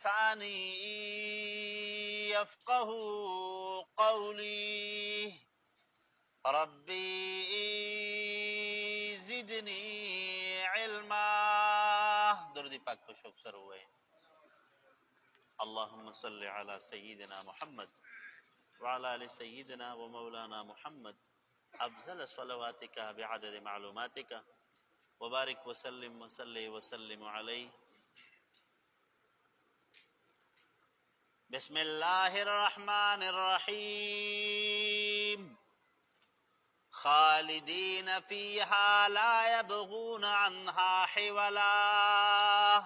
لساني يفقه قولي ربي زدني علما. درود پاک په شوق سره وایي. اللهم صل على سيدنا محمد وعلى آل سيدنا ومولانا محمد أفضل صلواتك بعدد معلوماتك وبارك وسلم وسلم عليه. بسم الله الرحمن الرحيم. خالدين فيها لا يبغون عنها حولا.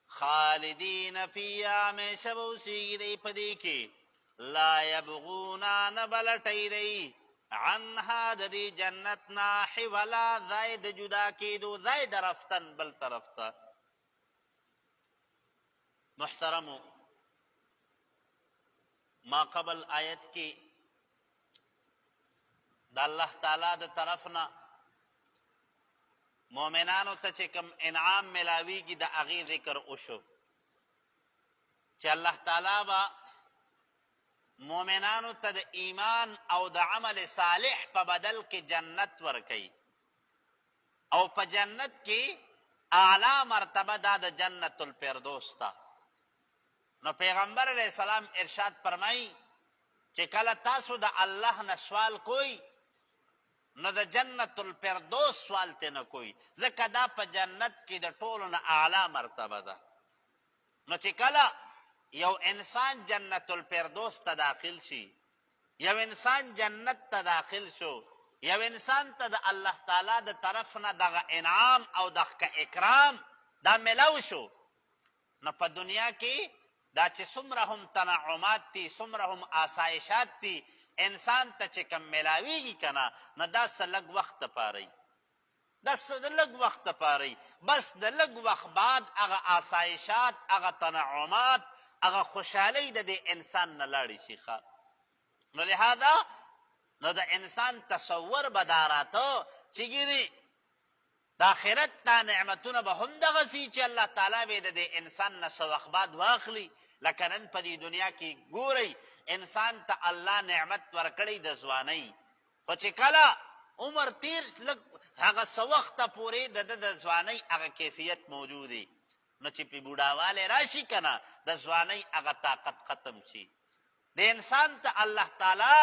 خالدین فیها میں شبوسی دی پدی کی لا یبغون نبلٹی دی عنها دی جنتنا حولا زائد جدا کی دو زائد رفتن بل طرفتا. محترمو ما قبل آیت کی دا اللہ تعالی دا طرفنا مومنانو ته چې کوم انعام ملاویږي د هغې ذکر وشو چې الله تعالی به مومنانو ته د ایمان او د عمل صالح په بدل کې جنت ورکوي او په جنت کې اعلی مرتبه دا د جنت الفردوس ده. نو پیغمبر علیہ السلام ارشاد فرمایي چې کله تاسو د الله نه سوال کوئ نو د جنت الفردوس سوال ته نه کوي ځکه دا په جنت کې د ټولو نه اعلی مرتبه ده. نو چې کله یو انسان جنت الفردوس ته داخل شي، یو انسان جنت ته داخل شو، یو انسان ته د الله تعالی د طرف نه دغه انعام او دغه اکرام دا ملو شو، نو په دنیا کې دا چې څومره هم تنعمات دي، څومره هم آسایشات دي انسان ته چې کم ملاویږي کنه، نو دا څه لږ وخت دپاره وي، دا څه د لږ وخت دپاره وي، بس د لږ وخت بعد هغه آسایشات، هغه تنعمات، هغه خوشحالۍ د دې انسان نه لاړې شي. نو لهذا نو د انسان تصور به دا راته چې ګینې د آخرت دا نعمتونه به هم دغسې چې الله تعالی به د دې انسان نه څه وخت بعد واخلي. لکه نن په دې دنیا کې ګورئ انسان ته الله نعمت ورکړی د ځوانۍ، خو چې کله عمر تیر لږ هغه څه وخته پورې د ده د ځوانۍ هغه کیفیت موجود دی، نو چې په بوډاوالی راشي که نه د ځوانۍ هغه طاقت ختم شي. د انسان ته الله تعالی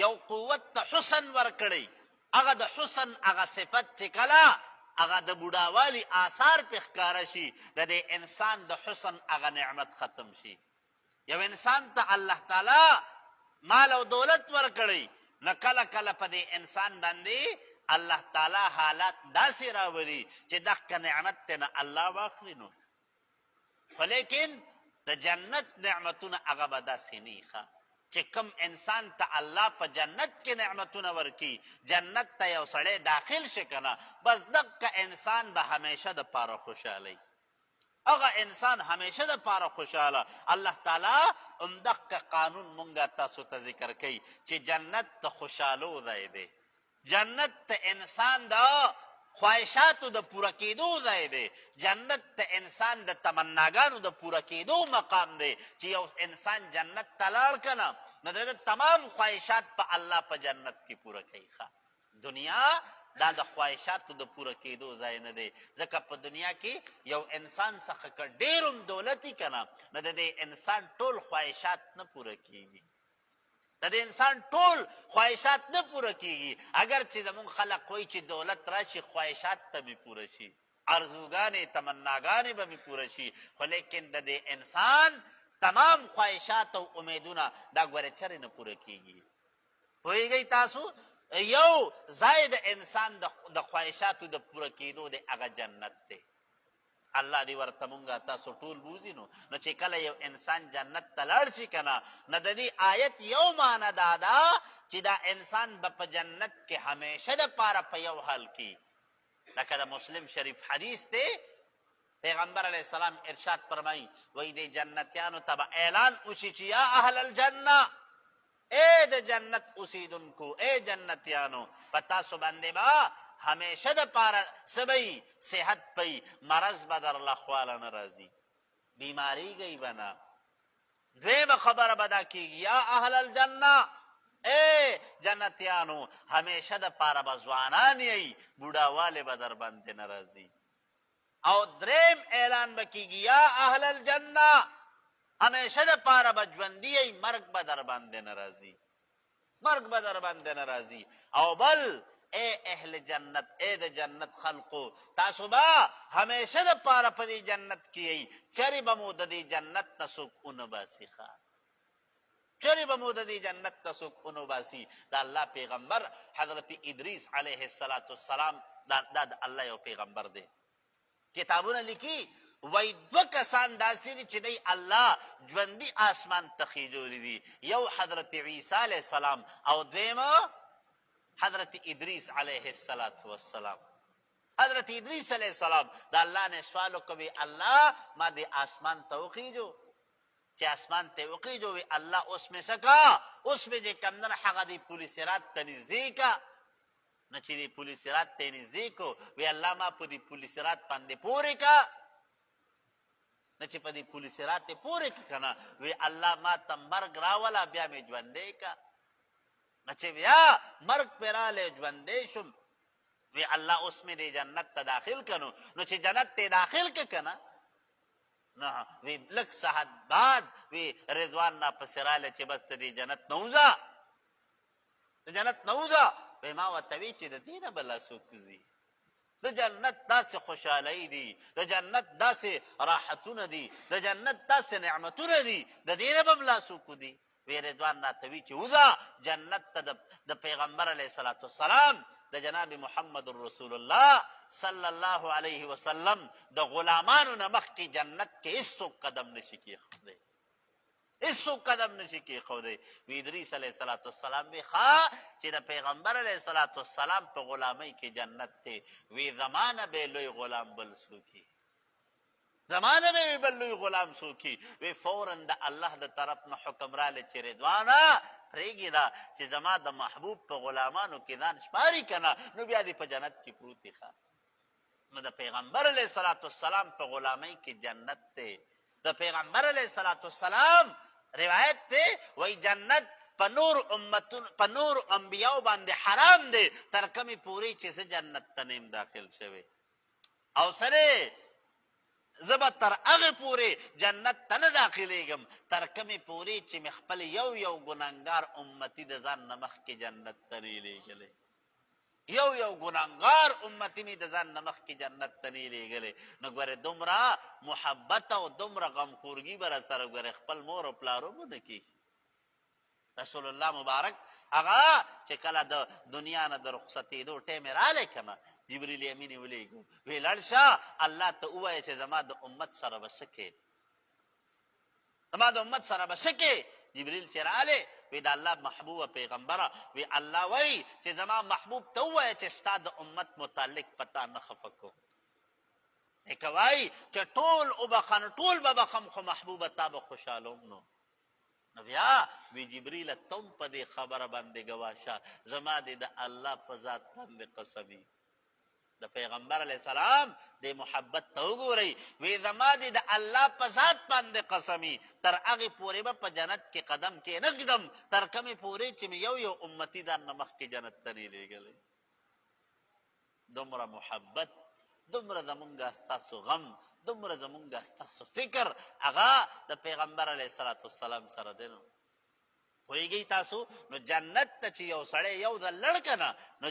یو قوت ته حسن ورکړی، هغه د حسن هغه صفت چې کله هغه د بوډاوالي آثار پې ښکاره شي د دې انسان د حسن هغه نعمت ختم شي. یو انسان ته الله تعالی مال او دولت ورکړی، نو کله کله په دې انسان باندې الله تعالی حالات داسې راولي چې دغه نعمت ته نه الله واخلي. نو خو لیکن د جنت نعمتونه هغه به داسې نه ښه چې کوم انسان ته الله په جنت کې نعمتونه ورکي، جنت ته یو سړی داخل شي که نه، بس دغه انسان به همیشه د پاره خوشحالی، هغه انسان همیشه د پاره خوشحاله. الله تعالی همدغه قانون مونږه تاسو ته ذکر کوي چې جنت د خوشحالو ځای دی، جنت ته انسان د خواهشاتو د پوره کېدو ځای دی، جنت ته انسان د تمناګانو د پوره کېدو مقام دی. چې یو انسان جنت ته لاړ که نه نو د تمام خواهشات په الله په جنت کې پوره کوي. دنیا دا د خواهشاتو د پوره کېدو ځای نه دی، ځکه په دنیا کې یو انسان څخه که ډېر هم دولت وي که نه نو د دې انسان ټول خواهشات نه پوره کېږي، د دې انسان ټول خواهشات نه پوره کېږي. اگر چې زمونږ خلق وایي چې دولت راشي خواهشات به مې پوره شي، ارزوګانې تمناګانې به مې پوره شي، خو لیکن د دې انسان تمام خواهشات او امیدونه دا ګوره چرې نه پوره کېږي. پوهېږئ تاسو یو ځای د انسان د خواهشاتو د پوره کېدو دی هغه جنت دی. الله دې ورته مونږه تاسو ټول بوځي. نو چې کله یو انسان جنت ته لاړ شي که نه نو د دې آیت یو معنی دا ده چې دا انسان به په جنت کې همیشه دپاره په یو حال کې، لکه د مسلم شریف حدیث دی پیغمبر علیہ السلام ارشاد فرمائی وی دے جنتیانو تب اعلان اسی چی یا اہل الجنہ، اے دے جنت اسیدن کو، اے جنتیانو پتا سو بندے با ہمیشہ دا پارا سبئی صحت پئی مرض بدر اللہ خوالا نرازی، بیماری گئی بنا. دویم خبر بدا کیږي یا اهل الجنه اے جنتیانو همیشه د پاره بزوانان یی بوډاواله به در باندې ناراضي. او دریم اعلان بکیږي یا اهل الجنه همیشه د پاره بجوندی یی مرګ به در باندې ناراضي، مرګ به در باندې ناراضي. او بل اے اهل جنت، اے د جنت خلقو، تاسو به همیشه د پاره په دې جنت کې یی، چری به مو د دې جنت نه څوک ونه باسي، چری به مو د دې جنت نه څوک ونه باسي. د الله پیغمبر حضرت ادریس علیه السلام دا د الله یو پیغمبر دی. کتابونه لیکي وای دو کسان داسې دي چې دی الله ژوندي آسمان ته خېجولی دي، یو حضرت عیسی علیه السلام او دویم حضرت ادریس علیه السلام. حضرت ادریس علیه السلام د الله نه سوال وکوي الله ما دې آسمان ته وخېجو، چې آسمان ته وخېجو وی الله اوس مې سکا، اوس مې چې کم نه هغه دې پولیس رات ته نږدې کا. نو چې دې پولیس رات ته نږدې کو وی الله ما په دې پولیس رات باندې پورې کا. نه چې په دې پولیس رات ته پورې کنه وی الله ما ته مرګ راولا بیا مې ژوندې کا. نه چې بیا مرګ پراله ژوندې شم وی الله اوس مې دې جنت ته داخل کنو. نو چې جنت ته داخل ک کنه نه وی لک ساعت بعد وی رضوان نا پسراله چې بس ته دې جنت نوزا، جنت نوزا. وی ما وتوی چې د دینه بلا سوکوزي، د جنت داسې خوشحالی دي، د جنت داسې راحتونه دي، د جنت داسې نعمتونه دي، د دینه به بلا سوکو دي. وی رضوان ناتوی چې وزا جنت ته د پیغمبر علیه السلام د جناب محمد رسول الله صلی الله علیه وسلم د غلامانو نه مخکې جنت کې هیڅوک قدم نشي کېښودی، هیڅوک قدم نشي کېښودی. وی ادریس علیه السلام وی ښه چې د پیغمبر علیه السلام په غلامۍ کې جنت دی، وی زمانه به لوی غلام بل څوکي، زمانه به بل لوی غلام څوکي. وی فورا د الله د طرف نه حکم رالی چې رضوانه پرېږي دا چې زما د محبوب په غلامانو کې ځان شماري کنه نو بیا دې په جنت کې پروت دی. نو د پیغمبر علیه السلام په غلامۍ کې جنت دی. د پیغمبر علیه السلام روایت دی وای جنت په نور انبیاء باندې حرام دی تر کمې پورې چې زه جنت ته نیم داخل شوی، او سره زبا تر هغه پورې جنت ته نه داخلېږم تر کمې پورې چې مې خپل یو ګناهګار امتي د ځان نه مخکې جنت ته نه لېږلی، یو ګناهګار امتي مې د ځان نه مخکې جنت ته نه لېږلی. نو ګورې دومره محبت او دومره غمخورګي به راسره ګورې خپل مور او پلارو به نه کېږي. رسول الله مبارک هغه چې کله د دنیا نه د رخصتېدو ټیم یې رالی که نه جبریل امین یې ولیږو وی لاړ شه الله ته ووایه چې زما د امت سره به څه کې، زما د امت سره به څه کې. جبریل چې رالی وی د الله محبوبه پیغمبره وی الله وی چې زما محبوب ته ووایه چې ستا د امت متعلق پتا نه خفه کوم. که وایي چې ټول وبخن ټول به بخم خو محبوبه تا به خوشحالوم. نو بیا وی جبریل تم په دې خبره باندې ګواشه زما دې د الله په ذات باندې قسمي. د پیغمبر علیه السلام د محبت ته وګورئ وی زما دې د الله په ذات باندې قسمي تر هغې پورې به په جنت کې قدم کې نه ږدم تر کمې پورې چې مې یو امتي ځان نه مخکې جنت ته نه لېږلی. دومره محبت، دومره زمونږ ستاسو غم، دومره زمونږ ستاسو فکر هغه د پیغمبر علیه السلام سره دی. نو پوهېږئ تاسو نو جنت ته چې یو سړی یو ځل لړ که نه نو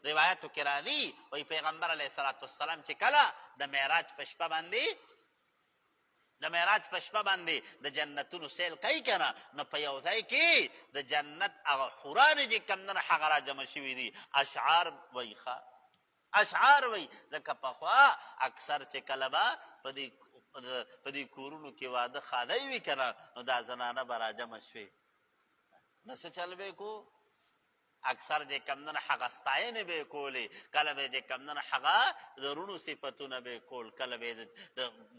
روایتو کې راځي وایي پیغمبر علیه السلام چې کله د معراج په شپه باندې د جنتونو سیل کوي که نه نو په یو ځای کې د جنت هغه حورانې چې کوم نه هغه را جمع شوي دي اشعار وایي اشعار وی ځکه پخوا اکثر چې کله به په دې کورونو کې واده خادی وي که نه نو دا زنانه به راجمع شوې نه څه چل به کو اکثر چې کم نه هغه ستاینې به یې کولې کله به چې کم نه هغه د رونو صفتونه به یې کول کله به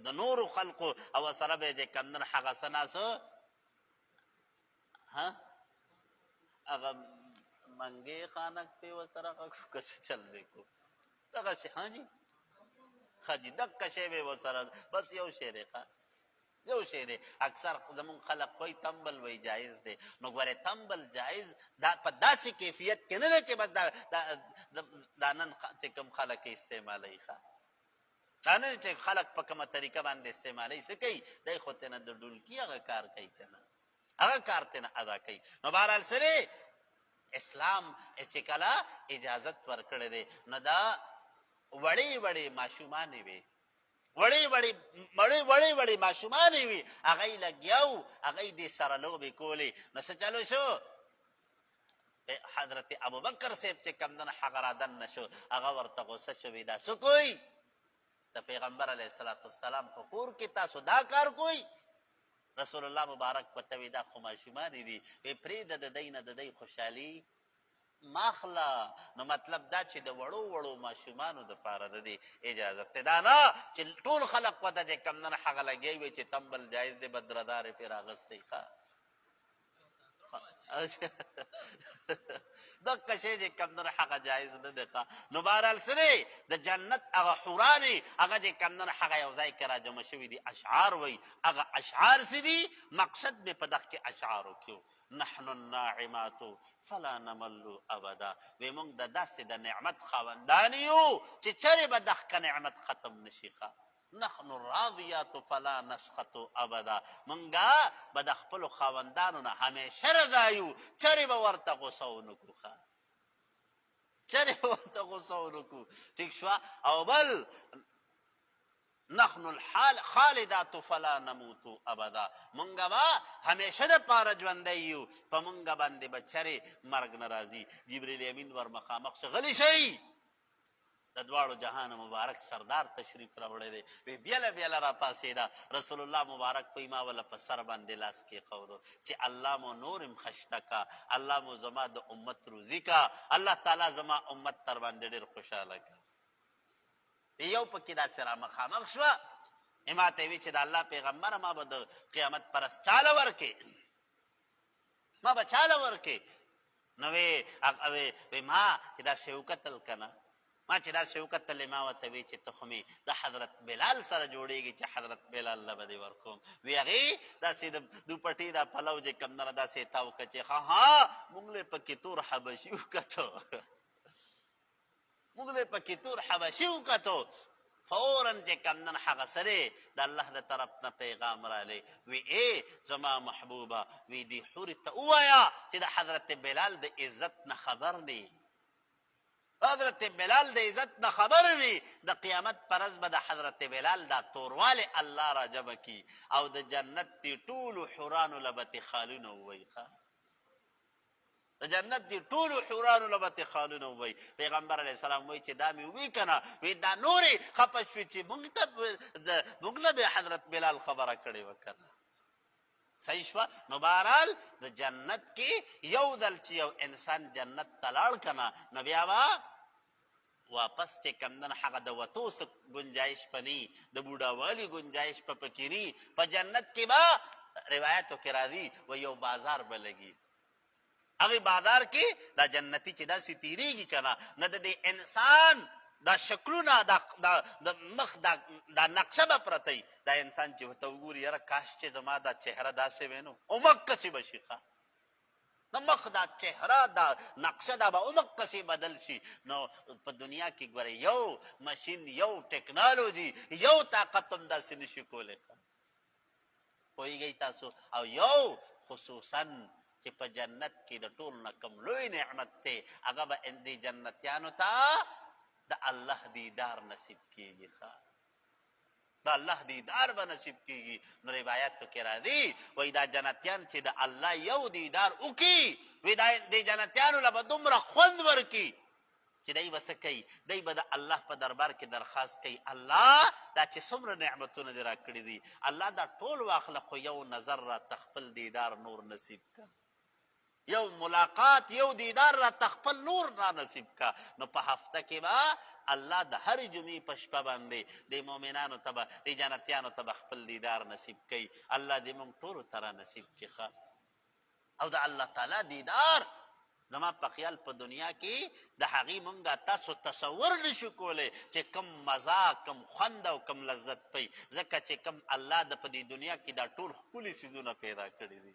د نورو خلقو او سره به چې کم نه هغه څه ناسه هغه منګې خانک پې ورسره هغه که څه چل به کو دغه شي. ها جي خجی دک شی به وسره بس یو شی دی یو شی دی اکثر زمون خلق کوئی تمبل وی جایز دی نو ګوره تمبل جایز دا په داسې کیفیت کې نه دی چې بس دا نن چې کوم خلک استعمالوي ښه دا نه چې خلک په کومه طریقه باندې استعمالوي څه کوي دی خو تېنه د ډولکي هغه کار کوي که نه هغه کار تېنه ادا کوي نو بهرحال سره اسلام چې کله اجازت ورکړی دی نو دا وړې وړې ماشومانې وې وړې ماشومانې وي هغه یې لګیا و هغه یې دې سره لوبې کولې نو څه چلو شو حضرت ابوبکر صاحب چې کوم دنه هغه رادننه شو هغه ورته غوسه شوې دا څه کوئ د پیغمبر علیه الصلاة والسلام په کور کې تاسو دا کار کوئ رسول الله مبارک ورته وی دا خو ماشومانې دي وی پرېږده د دی نه د دی خوشحالي ماخله نو مطلب دا چې د وړو وړو ماشومانو دپاره د دې اجازت دی دا نه چې ټول خلق ورته چې کوم نه هغه لګی وي چې تمبل جایز دی بدردار یې پرې راغستی ښه دغه شی چې کوم نه هغه جایز نه دی ښه نو بهرحال سره د جنت هغه حورانې هغه چې کوم نه هغه یو ځای کې راجمع شوي دي اشعار وایي هغه اشعار څه دي مقصد مې په دغه کې اشعارو کې و نحن الناعمات فلا نمل ابدا وی مونږ د داسې د نعمت خاوندان یو چې چرې به دغه نعمت ختم نشي ښه نحن الراضیات فلا نسخط ابدا مونږه به د خپلو خاوندانو نه همیشه رضا یو چرې به ورته غوسه ونه کړو ښه چرې به ورته غوسه ونه کړو ټیک شوه او بل نحن الخالدات فلا نموت ابدا مونږه به همیشه د پاره ژوندی یو په مونږه باندې به چرې مرګ نه راځي جبریل امین ور مخامخ شه غلی شئ د دواړو جهان مبارک سردار تشریف راوړی دی وی بیله بیله راپاڅېده رسول الله مبارک په ما وله په سر باندې لاس کېښودو چې الله مو نورم خشته کا الله مو زما د امت روزي کا الله تعالی زما امت تر باندې ډېر خوشحاله کا یو پکې داسې را مخامخ شوه ما ته وی چې د الله پیغمبره ما به د قیامت پرست چاله ورکې ما به چاله ورکې نو وی ما چې داسې وکتل که نه ما چې داسې وکتلې ما ورته وی چې ته خو مې د حضرت بلال سره جوړېږي چې حضرت بلال له به دې ورکوم وی هغې داسې د دوپټې دا پلو چې کوم نه داسې تاو که چې ها مونږ له پکې تور حبشي وکتو مونږ له پکې تور حبشي وکتو فوراً چې کوم نن هغه سره د الله د طرف نه پیغام رالی وی ای زما محبوبه وی دې حورې ته ووایه چې د حضرت بلال د عزت نه خبر نه حضرت بلال د عزت نه خبر نه د قیامت پر ورځ به د حضرت بلال دا توروالی الله را جمع کي او د جنت دې ټولو حورانو له به خالونه ووایي د جنت دی ټولو حورانو له به خالونه ووایي پیغمبر علیه السلام وایي چې دا مې ووایي که نه وایي دا نورې خفه شوې چې موږ له به حضرت بلال خبره کړې وه که نه صحیح شوه نو بهرحال د جنت کې یو ځل چې یو انسان جنت ته لاړ که نه نو بیا به واپس چې کوم دن هغه د وتو څه ګنجایش په نه د بوډاوالي ګنجایش په پکې نه په جنت کې به روایتو کې راځي و یو بازار به لګي هغه بازار کې دا جنتی چې داسې تیریږي که نه نه د دې انسان دا شکلونه د مخ دا نقشه به پرته وي دا انسان چې ورته وګوري یاره کاش چې زما دا چهره داسې وی نو امقسې به شي ښه د مخ دا چهره دا نقشه دا به امقسې بدل شي نو په دنیا کې ګوره یو مشین یو ټکنالوژي یو طاقت هم داسې نشي کولی پوهېږئ تاسو او یو خصوصا چې په جنت کې د ټول نه کم لوی نعمت دی هغه به دې جنتیانو ته د الله دیدار نصیب کیږي د الله دیدار به نصیب کیږي نو روایتو کې راځي وایي دا جنتیان چې د الله یو دیدار وکړي وایي دې جنتیانو له به دومره خوند ورکړي چې دی به څه کوي دی به د الله په دربار کې درخواست کوي الله دا چې څومره نعمتونه دې راکړي دي الله دا ټول واخله خو یو نظر راته خپل دیدار نور نصیب که یو ملاقات یو دیدار را تخپل نور را نصیب کا نو په هفته کې به الله د هر جمعې په شپه باندې د مؤمنانو ته به د جنتیانو ته به خپل دیدار نصیب کوي الله دې موږ ټولو ته را نصیب کړي او د الله تعالی دیدار زما په خیال په دنیا کې د هغې مونږه تاسو تصور نشو کولی چې کم مزه کم خوند او کم لذت پی، ځکه چې کم الله د په دې دنیا کې دا ټول ښکلي څیزونه پیدا کړي دي.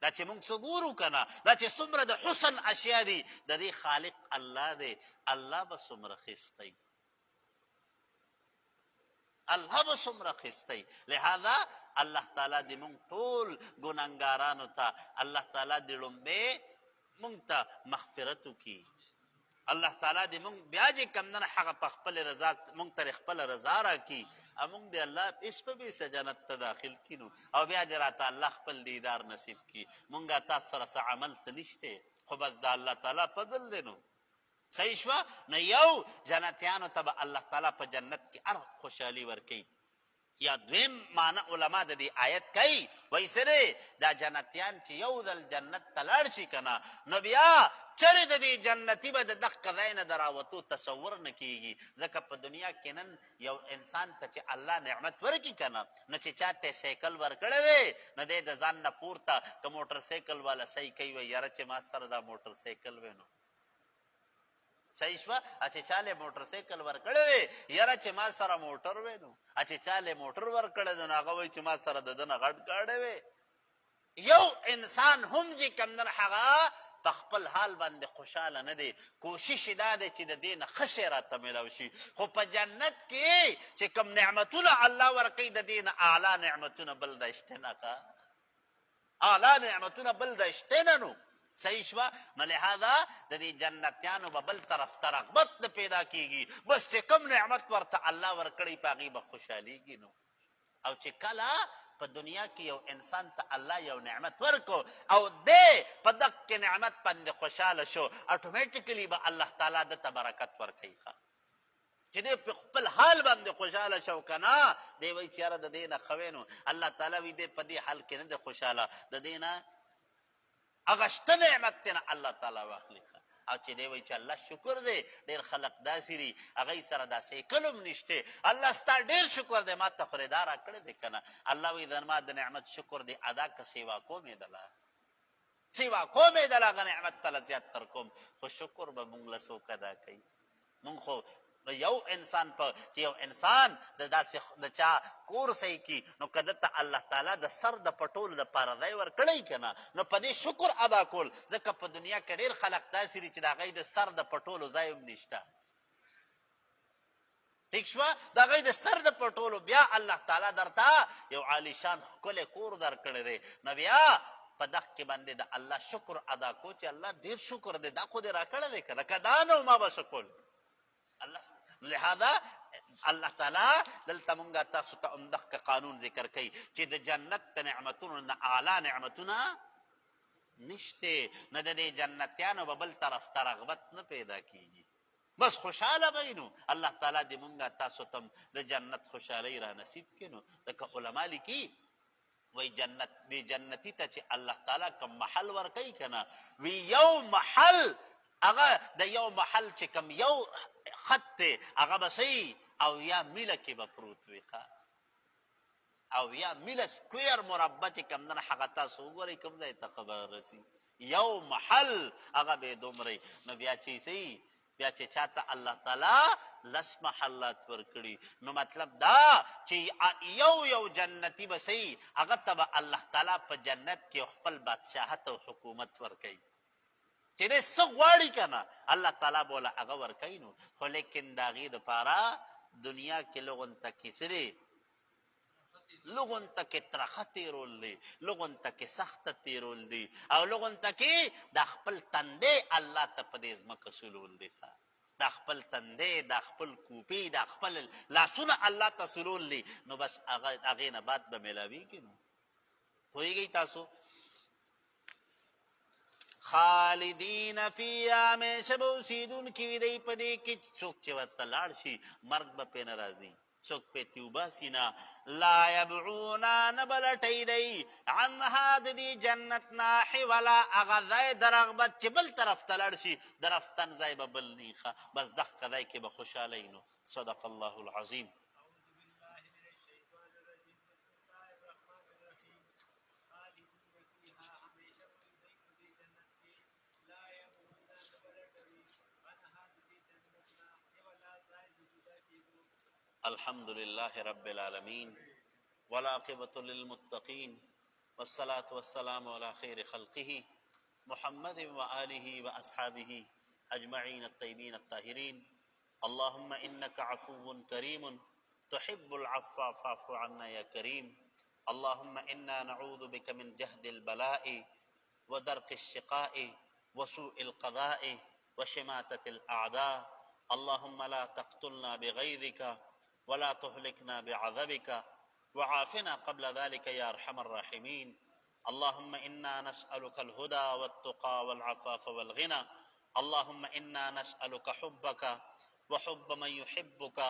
دا چې مونږ څه ګورو که نه، دا چې څومره د حسن اشیا دي، د دې خالق الله دی. الله به څومره ښایستی، الله به څومره ښایستی. لہذا الله تعالی دې مونږ ټول ګناهګارانو ته الله تعالی دې لومبې مونږ ته مغفرت وکړي. الله تعالی دې مونږ بیا چې کوم نه هغه په خپل رضا مونږ ته خپل رضا راکړي، او مونږ دې الله اس په بیسه جنت ته داخل کړو، او بیا دې راته الله خپل دیدار نصیب کړي. مونږه تاسو سره څه عمل څه نشته، خو بس د الله تعالی فضل دی. نو صحیح شوه. نو یو جنتیانو ته به الله تعالی په جنت کې هر خوشحالي ورکوي. یا دویم معنی علما د دې آیت کوي، وایي سره دا جنتیان چې یو ځل جنت ته لاړ شي که نه، نو بیا چرې د دې جنتي به د دغه ځای نه د راوتو تصور نه کېږي. ځکه په دنیا کې نن یو انسان ته چې الله نعمت ورکړي که نه، نو چې چا ته سایکل ورکړی دی، نو دی د ځان نه پورته که موټر سایکل والا صحیح کوي، وایي یاره چې ما سره دا موټر سایکل وی. نو صحیح شوه. چې چاله موټر سایکل ورکړی دی، یاره چې ما سره موټر وی. نو چې چاله موټر ورکړی دی، نو هغه وایي چې ما سره د ده نه غټ ګاډی وی. یو انسان هم چې کوم نه هغه په خپل حال باندې خوشحاله نه دی، کوشش دا دی چې د دې نه ښه شی راته میلاو شي. خو په جنت کې چې کوم نعمتونه الله ورکوي، د دې نه اعلی نعمتونه بل د شته نه که اعلی نعمتونه بل د شته نه. نو صحیح شوه. نو لہذا د دې جنتیانو به بل طرف ته رغبت نه پیدا کېږي، بس چې کوم نعمت ورته الله ورکړی په هغې به خوشحالېږي. نو او چې کله په دنیا کې یو انسان ته الله یو نعمت ورکو او دی په دغه نعمت باندې خوشحاله شو، اټومیټیکلی به الله تعالی دته برکت ورکوي. چې دی په خپل حال باندې خوشحاله شو که نه، دی وایي چې یاره د دې نه ښه وی. نو الله تعالی وایي دی په دې حال کې نه دی خوشحاله، د دې نه هغه شته نعمت دی نه الله تعالی واخلي. او چې دی وایي چې الله شکر دی، ډېر خلق داسې دي هغوی سره دا سایکل هم نشته، الله ستا ډېر شکر دی ما ته خدای دا راکړی دی که نه. الله وایي ما د نعمت شکر دی ادا که سیوا کوم یې دله، سیوا کوم یې دله، هغه نعمت تله زیات تر کوم، خو شکر به مونږ له څوک ادا کوي. مونږ خو یو انسان په چې یو انسان د داسې د چا کور صحیح کي، نو که دته الله تعالی د سر د پټولو دپاره ځای ورکړی که نه، نو په دې شکر ادا کول. ځکه په دنیا کې ډېر خلک داسې دي چې د هغوی د سر د پټولو ځای هم نشته. ٹھیک شوه. د هغوی د سر د پټولو بیا الله تعالی درته یو عالیشان ښکلی کور درکړی دی، نو بیا په دغه کې باندې د الله شکر ادا کو چې الله ډېر شکر دی، دا خو دې راکړی دی که نه، که دا نه ما به څه کول. الله لہذا الله تعالی دلته مونږه تاسو ته همدغه قانون ذکر کوي چې د جنت د نعمتونو نه اعلی نعمتونه نشته، نه د دې جنتیانو به بل طرف ته رغبت نه پیدا کېږي، بس خوشحاله به وي. نو الله تعالی دې مونږه تاسو ته د جنت خوشحالۍ را نصیب کړي. نو ځکه علما لیکي وی جنت دی جنتی ته چې الله تعالی کوم محل ورکوي که نه، وی یو محل هغه د یو محل چې کوم یو خط دی هغه به صحیح او یا میله کې به پروت وي، او یا میله سکویر مربع چې کوم نه هغه تاسو وګورئ کوم ځای ته خبر رسي، یو محل هغه به دومره. نو بیا چې صحیح بیا چې چاته الله تعالی لس محلات ورکړي، نو مطلب دا چې یو جنتی به صحیح هغه ته به الله تعالی په جنت کې خپل بادشاهت او حکومت ورکوي، چې دی څه غواړي که نه الله تعالی به له هغه ورکوي. نو خو لیکن د هغې دپاره دنیا کې لغونته کې څه دی، لغونته کې ترخه تېرول دی، لغونته کې سخته تېرول دی، او لغونته کې د خپل تندی الله ته په دې ځمکه سلول دی، د خپل تندی د خپل کوپې د خپل لاسونه الله ته سلول دی. نو بس هغې نه بعد به میلاویږي. نو پوهېږئ تاسو خالدین فیها همیشه به اوسېدونکي وي دی په دې کې، څوک چې ورته لاړ شي مرګ به پرې نه راځي، څوک پې تې وباسي نه. لا یبغونا نه به لټوي دی عنها د دې جنت نه حولا، هغه ځای د رغبت چې بل طرف ته لاړ شي د رفتن ځای به بل نه ښه، بس دغه ځای کې به خوشحاله. نو صدق الله العظیم. अल्हम्दुलिल्लाहि रब्बिल आलमीन वल आक़िबतु लिल मुत्तक़ीन वस्सलातु वस्सलामु अला खैरि खल्क़िही मुहम्मद व आलिही व अस्हाबिही अजमईन अत्तय्यबीन अत्ताहिरीन। अल्लाहुम्मा इन्नका अफ़ुव्वुन करीमुन तुहिब्बुल अफ़्वा फ़अफ़ु अन्ना या करीम। अल्लाहुम्मा इन्ना नऊज़ु बिका मिन जहदिल बलाइ व दरकिश शिक़ाइ व सूइल क़ज़ाइ व शिमाततिल अअदा। अल्लाहुम्मा ला तक़्तुलना बिग़ैज़िका वला तुहलिकना बिअज़बिका वआफ़िना क़ब्ल ज़ालिका या अरहमर राहिमीन। अल्लाहुम्मा इन्ना नस्अलुकल हुदा वत्तुक़ा वल अफ़ाफ़ वल ग़िना। अल्लाहुम्मा इन्ना नस्अलुका हुब्बका व हुब्ब मन युहिब्बुका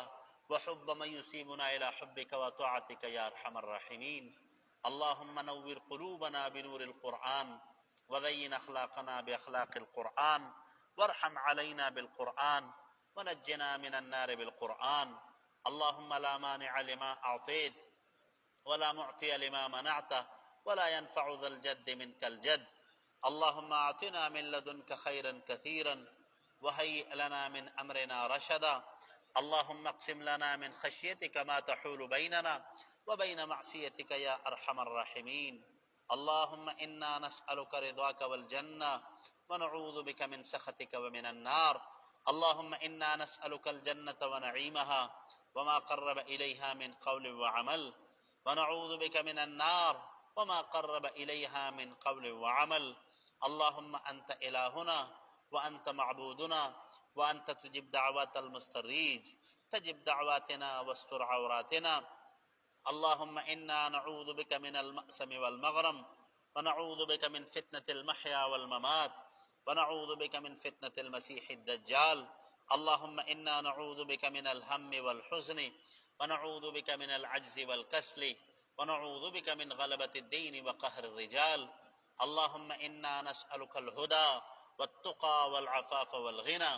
व हुब्ब मन युसीबुना इला हुब्बिका व तआतिका या अरहमर राहिमीन। अल्लाहुम्मा नव्विर क़ुलूबना बिनूरिल क़ुरआन व ज़य्यिन अख़लाक़ना बिअख़लाक़िल क़ुरआन वरहम अलैना बिल क़ुरआन व नज्जिना मिनन नार बिल क़ुरआन। अल्लाहुम्मा ला मानिअ लिमा अअतैत वला मुअतिय लिमा मनअत वला यनफ़अु ज़ल जद्दि मिनकल जद्द। अल्लाहुम्मा आतिना मिन लदुनका खैरन कसीरन वहय्यि लना मिन अमरिना रशदा। अल्लाहुम्मा अक़सिम लना मिन खश्यतिका मा तहूलु बैनना व बैन मअसियतिका या अरहमर राहिमीन। अल्लाहुम्मा इन्ना नस्अलुका रिज़ाका वल जन्नह व नऊज़ु बिका मिन सख़तिका व मिनन नार। अल्लाहुम्मा इन्ना नस्अलुकल जन्नत व नईमहा व मा क़र्रब इलैहा मिन क़ौलिन व अमल व नऊज़ु बिका मिनन नार व मा क़र्रब इलैहा मिन क़ौलिन व अमल। अल्लाहुम्मा अंत इलाहुना व अंत मअबूदुना व अंत तुजिब दअवातल मुस्तर्रीज तजिब दअवातना वस्तुर औरातना। अल्लाहुम्मा इन्ना नऊज़ु बिका मिनल मअसम वल मग़रम व नऊज़ु बिका मिन फितनतिल महया वल ममात व नऊज़ु बिका मिन फितनतिल मसीहिद दज्जाल। अल्लाहुम्मा इन्ना नऊज़ु बिका मिनल हम्मि वल हुज़्नि व नऊज़ु बिका मिनल अज्ज़ि वल कसली व नऊज़ु बिका मिन ग़लबतिद दीनि व क़हरिर रिजाल। अल्लाहुम्मा इन्ना नस्अलुकल हुदा वत्तुक़ा वल अफ़ाफ़ वल ग़िना।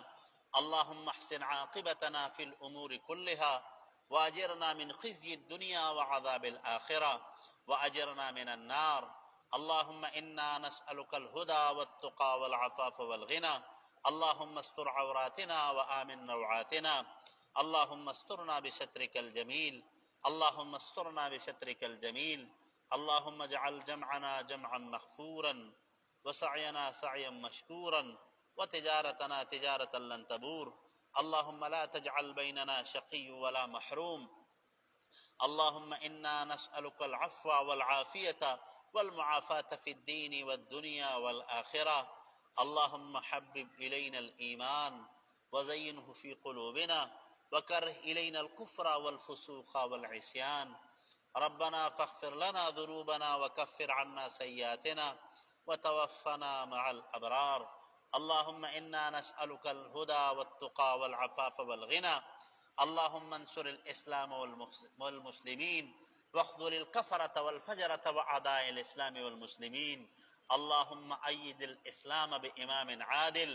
अल्लाहुम्मा अहसिन आक़िबतना फ़िल उमूरि कुल्लिहा व अजिरना मिन ख़िज़्यिद दुनिया व अज़ाबिल आख़िरा व अजिरना मिनन नार। अल्लाहुम्मा इन्ना नस्अलुकल हुदा वत्तुक़ा वल अफ़ाफ़ वल ग़िना। अल्लाहुम्मा अस्तर औरातिना व आमिन रौआतिना। अल्लाहुम्मा अस्तिरना बिसत्रिकल जमील। अल्लाहुम्मा अस्तिरना बिसत्रिकल जमील। अल्लाहुम्मा जअल जमअना जमअन मग़फ़ूरन व सअयना सअयन मशकूरन व तिजारतना तिजारतन लन तबूर। अल्लाहुम्मा ला तजअल बैनना शक़िय्यन वला महरूम। अल्लाहुम्मा इन्ना नस्अलुकल अफ़्व वल आफ़ियत वल मुआफ़ात फ़िद दीन वद दुनिया वल आख़िरा। अल्लाहुम्मा हब्बिब इलैनल ईमान व ज़य्यिनहु फ़ी क़ुलूबिना व कररिह इलैनल कुफ़्र वल फ़ुसूक़ वल इस्यान। रब्बना फ़ग़फ़िर लना ज़ुनूबना व कफ़्फ़िर अन्ना सय्यिआतिना व तवफ़्फ़ना मअल अबरार। अल्लाहुम्मा इन्ना नस्अलुकल हुदा वत्तुक़ा वल अफ़ाफ़ वल ग़िना। अल्लाहुम्मा अंसुरिल इस्लाम वल मुस्लिमीन वख़्ज़ुलिल कफ़रत वल फ़जरत व अदाइल इस्लाम वल मुस्लिमीन। अल्लाहुम्मा अय्यिदिल इस्लाम बिइमामिन आदिल।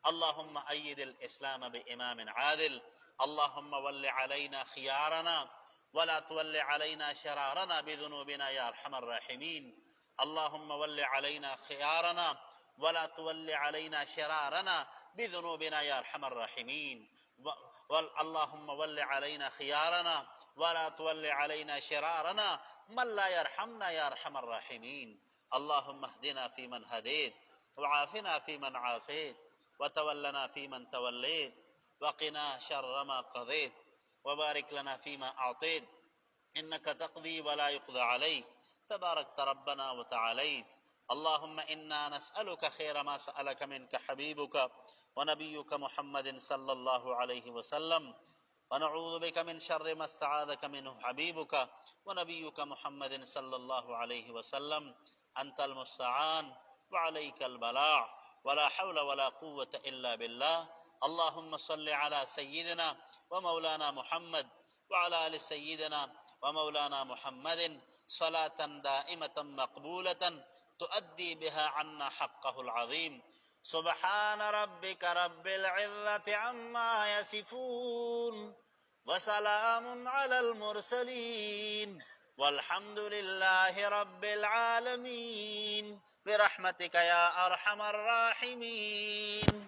अल्लाहुम्मा अय्यिदिल इस्लाम बिइमामिन आदिल। अल्लाहुम्मा वल्लि अलैना ख़ियारना वला तुवल्लि अलैना शरारना बिज़ुनूबिना या अरहमर राहिमीन। अल्लाहुम्मा वल्लि अलैना ख़ियारना वला तुवल्लि अलैना शरारना बिज़ुनूबिना या अरहमर राहिमीन। अल्लाहुम्मा वल्लि अलैना ख़ियारना वला तुवल्लि अलैना शरारना मन ला यरहमना या अरहमर राहिमीन। अल्लाहुम्मा अहदिना फ़ीमन हदैत व आफ़िना फ़ीमन आफ़ैत व तवल्लना फ़ीमन तवल्लैत व क़िना शर्र मा क़ज़ैत व बारिक लना फ़ीमा अअतैत। इन्नका तक़दी व ला युक़ज़ा अलैक तबारकत रब्बना व तआलैत। अल्लाहुम्मा इन्ना नस्अलुका खैर मा सअलका मिनका हबीबुका व नबियुका मुहम्मदिन सल्लल्लाहु अलैहि वसल्लम व नऊज़ु बिका मिन शर्रि मा इस्तआज़का मिन्हु हबीबुका व नबियुका मुहम्मदिन सल्लल्लाहु अलैहि वसल्लम। अंतल मुस्तआन व अलैकल बलाअ व ला हौला व ला कुव्वता इल्ला बिल्लाह। अल्लाहुम्मा सल्लि अला सय्यिदिना व मौलाना मुहम्मद व अला आलि सय्यिदिना व मौलाना मुहम्मदिन सलातन दाइमतन मक़बूलतन तुअद्दी बिहा अन्ना हक़्क़हुल अज़ीम। सुब्हान रब्बिका रब्बिल इज़्ज़ति अम्मा यसिफून व सलामुन अलल मुरसलीन वल्हम्दुलिल्लाहि रब्बिल आलमीन बिरहमतिका या अरहमर राहिमीन।